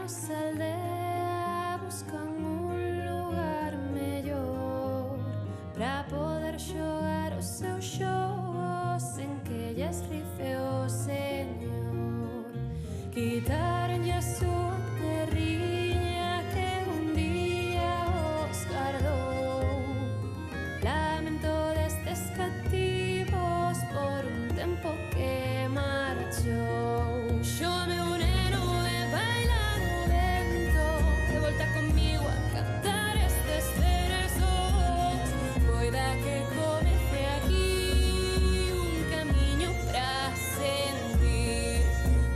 nosa aldea buscan un lugar mellor para poder xogar os seus xogos sen que lles rife o señor. Quitaronlle a súa terriña que un día os guardou. Lamento destes cativos por un tempo que marchou. Xo meu neno e baila no vento, de volta comigo a cantar estes versos. Poida que comece aquí un camiño pra sentir.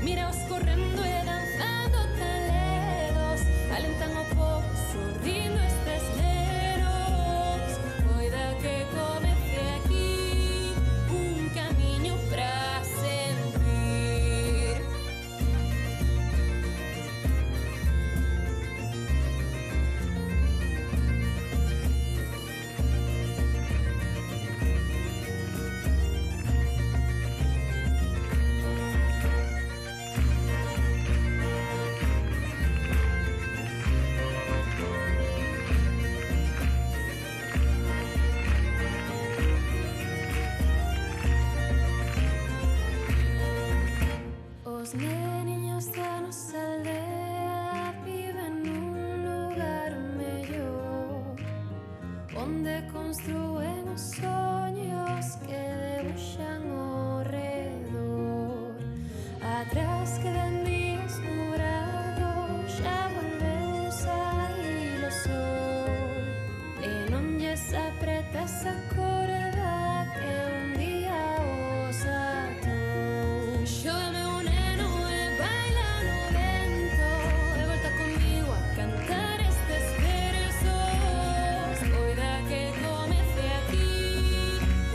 Míraos correndo e danzando tan ledos, alentan o povo sorrindo estes nenos. Poida que comece aquí un camiño pra sentir. Os neniños da nosa aldea viven nun lugar mellor, onde construen os soños que debuxan ao redor. Atrás quedan días nublados, xa volveu saír o sol, e non lles apreta esa corda que un día os atou. Xo meu neno e baila no vento, de volta comigo a cantar estes versos. Poida que comece aquí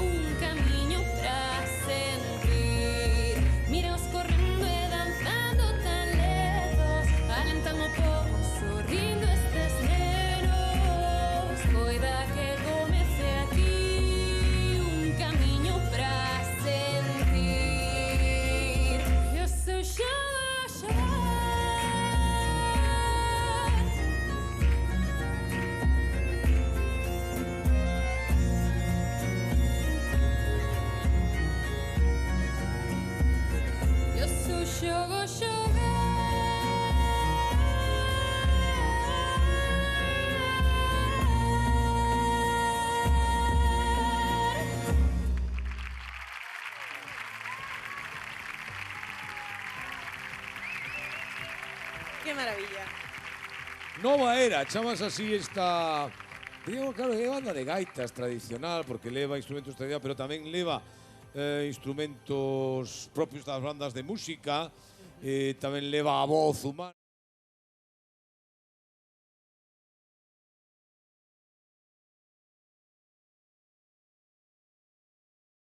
un camiño pra sentir. Míraos correndo e danzando tan ledos, alentan o povo sorrindo estes nenos. Poida que comece aquí un camiño pra sentir. E o seu xogo a xogar. E o seu xogo a xogar. ¡Qué maravilla! Nova Era, chamas así esta... Digo, claro, é banda de gaitas tradicional, porque leva instrumentos tradicionales, pero tamén leva instrumentos propios das bandas de música, tamén leva a voz humana.